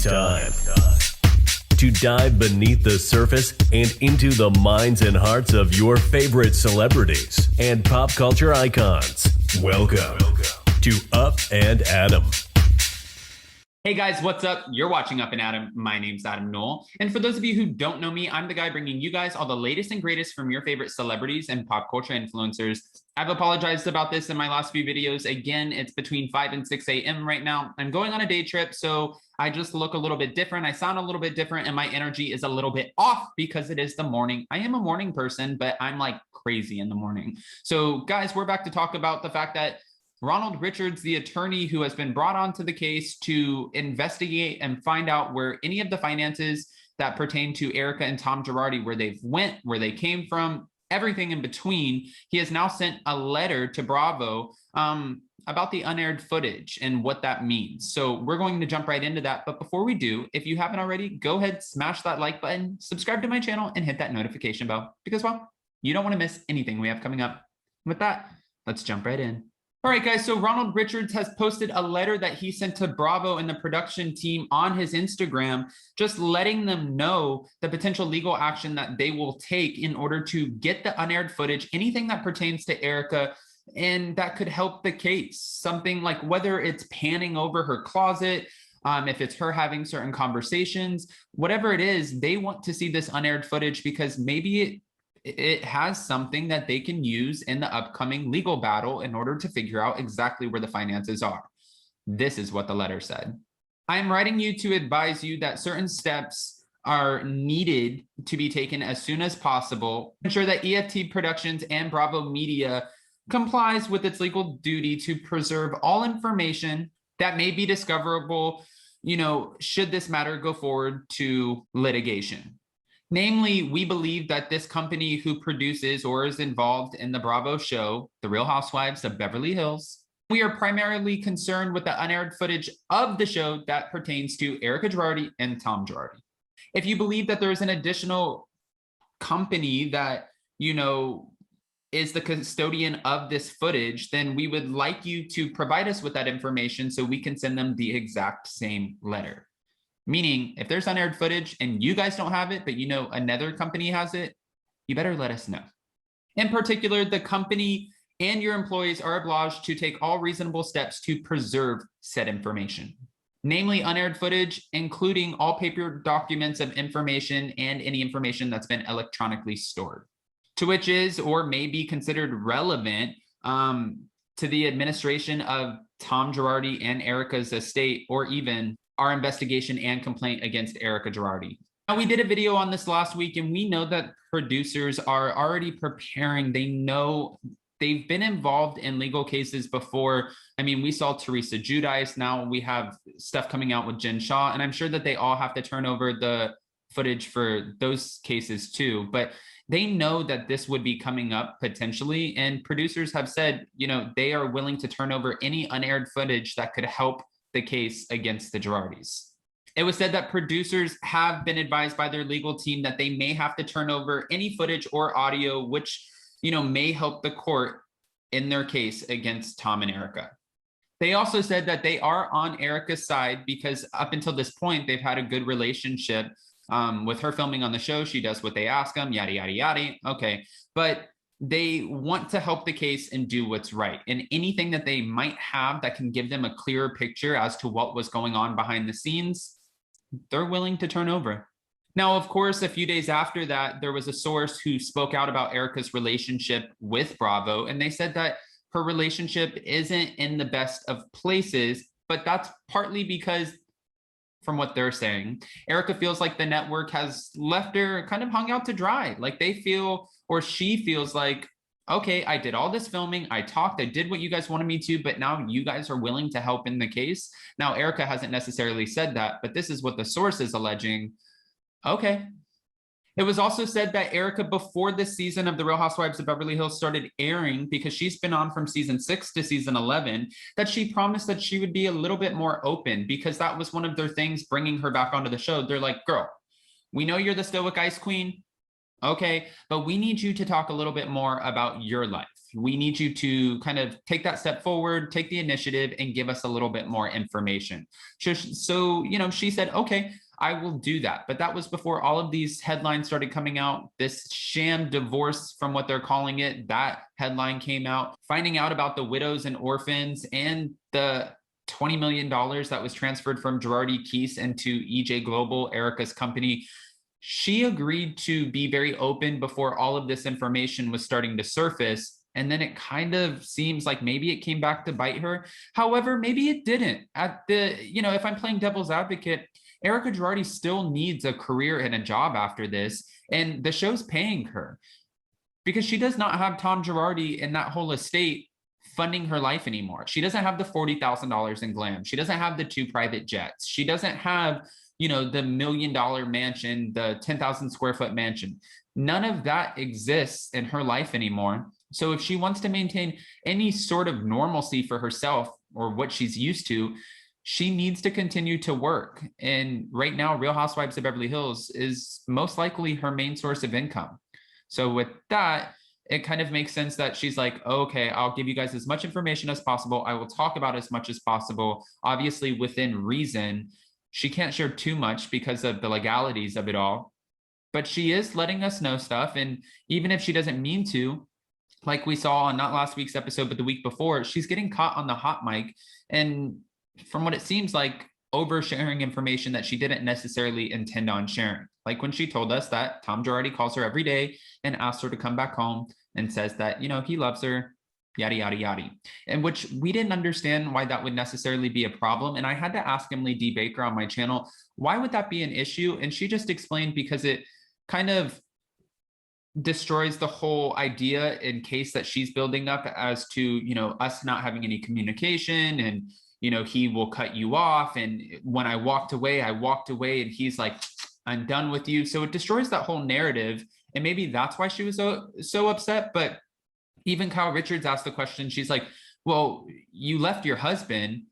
It's time to dive beneath the surface and into the minds and hearts of your favorite celebrities and pop culture icons. Welcome to Up and Adam. Hey guys, what's up? You're watching Up and Adam. My name's Adam Knoll. And for those of you who don't know me, I'm the guy bringing you guys all the latest and greatest from your favorite celebrities and pop culture influencers. I've apologized about this in my last few videos. Again, it's between 5 and 6 a.m. right now. I'm going on a day trip, so I just look a little bit different. I sound a little bit different, and my energy is a little bit off because it is the morning. I am a morning person, but I'm like crazy in the morning. So guys, we're back to talk about the fact that Ronald Richards, the attorney who has been brought onto the case to investigate and find out where any of the finances that pertain to Erika and Tom Girardi, where they've went, where they came from, everything in between, he has now sent a letter to Bravo about the unaired footage and what that means. So we're going to jump right into that. But before we do, if you haven't already, go ahead, smash that like button, subscribe to my channel, and hit that notification bell because, well, you don't want to miss anything we have coming up. With that, let's jump right in. All right, guys, so Ronald Richards has posted a letter that he sent to Bravo and the production team on his Instagram, just letting them know the potential legal action that they will take in order to get the unaired footage, anything that pertains to Erika, and that could help the case. Something like whether it's panning over her closet, if it's her having certain conversations, whatever it is, they want to see this unaired footage because maybe it has something that they can use in the upcoming legal battle in order to figure out exactly where the finances are. This is what the letter said. I am writing you to advise you that certain steps are needed to be taken as soon as possible. Ensure that EFT Productions and Bravo Media complies with its legal duty to preserve all information that may be discoverable, should this matter go forward to litigation. Namely, we believe that this company who produces or is involved in the Bravo show, The Real Housewives of Beverly Hills, we are primarily concerned with the unaired footage of the show that pertains to Erika Girardi and Tom Girardi. If you believe that there is an additional company that, is the custodian of this footage, then we would like you to provide us with that information so we can send them the exact same letter. Meaning, if there's unaired footage and you guys don't have it, but another company has it, you better let us know. In particular, the company and your employees are obliged to take all reasonable steps to preserve said information. Namely, unaired footage, including all paper documents of information and any information that's been electronically stored, to which is or may be considered relevant to the administration of Tom Girardi and Erika's estate, or even our investigation and complaint against Erika Girardi. Now, we did a video on this last week, and we know that producers are already preparing. They know they've been involved in legal cases before. I mean, we saw Teresa Giudice. Now we have stuff coming out with Jen Shah, and I'm sure that they all have to turn over the footage for those cases too. But they know that this would be coming up potentially, and producers have said, they are willing to turn over any unaired footage that could help the case against the Girardis. It was said that producers have been advised by their legal team that they may have to turn over any footage or audio which, may help the court in their case against Tom and Erika. They also said that they are on Erika's side because up until this point, they've had a good relationship with her filming on the show. She does what they ask them, yada, yada, yada. Okay, but they want to help the case and do what's right. And anything that they might have that can give them a clearer picture as to what was going on behind the scenes, they're willing to turn over. Now, of course, a few days after that, there was a source who spoke out about Erika's relationship with Bravo, and they said that her relationship isn't in the best of places, but that's partly because, from what they're saying, Erika feels like the network has left her kind of hung out to dry. Like they feel, or she feels like, okay, I did all this filming, I talked, I did what you guys wanted me to, but now you guys are willing to help in the case. Now, Erika hasn't necessarily said that, but this is what the source is alleging. Okay. It was also said that Erika, before this season of The Real Housewives of Beverly Hills started airing, because she's been on from season 6 to season 11, that she promised that she would be a little bit more open, because that was one of their things bringing her back onto the show. They're like, girl, we know you're the stoic ice queen. Okay, but we need you to talk a little bit more about your life. we need you to kind of take that step forward, take the initiative, and give us a little bit more information. So she said, okay, I will do that. But that was before all of these headlines started coming out. This sham divorce, from what they're calling it, that headline came out. Finding out about the widows and orphans and the $20 million that was transferred from Girardi Keese into EJ Global, Erika's company. She agreed to be very open before all of this information was starting to surface. And then it kind of seems like maybe it came back to bite her. However, maybe it didn't. If I'm playing devil's advocate, Erika Girardi still needs a career and a job after this. And the show's paying her because she does not have Tom Girardi and that whole estate funding her life anymore. She doesn't have the $40,000 in glam. She doesn't have the 2 private jets. She doesn't have, the $1 million mansion, the 10,000 square foot mansion. None of that exists in her life anymore. So if she wants to maintain any sort of normalcy for herself or what she's used to, she needs to continue to work. And right now, Real Housewives of Beverly Hills is most likely her main source of income. So with that, it kind of makes sense that she's like, okay, I'll give you guys as much information as possible. I will talk about as much as possible, obviously within reason. She can't share too much because of the legalities of it all, but she is letting us know stuff. And even if she doesn't mean to, like we saw on not last week's episode, but the week before, she's getting caught on the hot mic. And from what it seems like, oversharing information that she didn't necessarily intend on sharing. Like when she told us that Tom Girardi calls her every day and asks her to come back home and says that, he loves her, yada, yada, yada. And which we didn't understand why that would necessarily be a problem. And I had to ask Emily D. Baker on my channel, why would that be an issue? And she just explained because it kind of destroys the whole idea in case that she's building up as to, us not having any communication and, he will cut you off. And when I walked away, and he's like, I'm done with you. So it destroys that whole narrative. And maybe that's why she was so upset. But even Kyle Richards asked the question. She's like, well, you left your husband.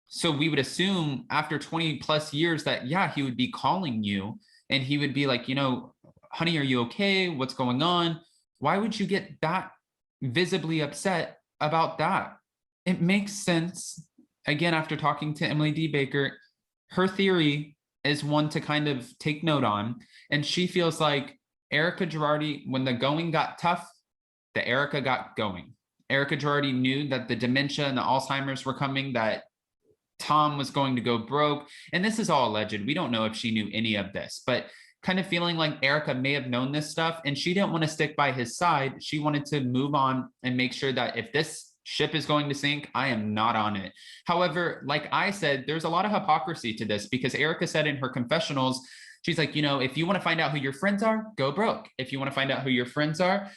So we would assume after 20 plus years that, yeah, he would be calling you and he would be like, honey, are you okay? What's going on? Why would you get that visibly upset about that? It makes sense. Again, after talking to Emily D. Baker, her theory is one to kind of take note on. And she feels like Erika Girardi, when the going got tough, the Erika got going. Erika Girardi knew that the dementia and the Alzheimer's were coming, that Tom was going to go broke. And this is all alleged. We don't know if she knew any of this, but kind of feeling like Erika may have known this stuff and she didn't want to stick by his side. She wanted to move on and make sure that if this ship is going to sink, I am not on it. However, like I said, there's a lot of hypocrisy to this because Erika said in her confessionals, she's like, if you want to find out who your friends are, go broke. If you want to find out who your friends are,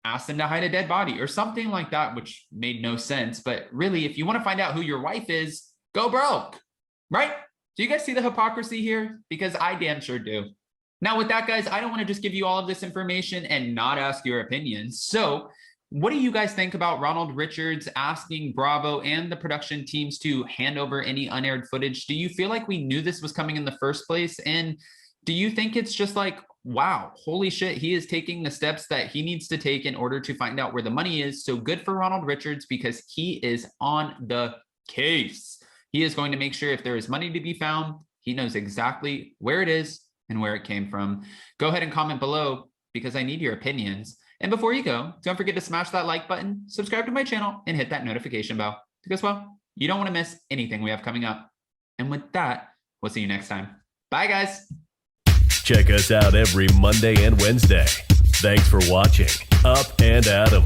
ask them to hide a dead body or something like that, which made no sense. But really, if you want to find out who your wife is, go broke, right? Do you guys see the hypocrisy here? Because I damn sure do. Now with that, guys, I don't want to just give you all of this information and not ask your opinions. So what do you guys think about Ronald Richards asking Bravo and the production teams to hand over any unaired footage? Do you feel like we knew this was coming in the first place? And do you think it's just like, wow, holy shit, he is taking the steps that he needs to take in order to find out where the money is? So good for Ronald Richards because he is on the case. He is going to make sure if there is money to be found, he knows exactly where it is and where it came from. Go ahead and comment below because I need your opinions. And before you go, don't forget to smash that like button, subscribe to my channel, and hit that notification bell because, well, you don't want to miss anything we have coming up. And with that, we'll see you next time. Bye, guys. Check us out every Monday and Wednesday. Thanks for watching Up and Adam.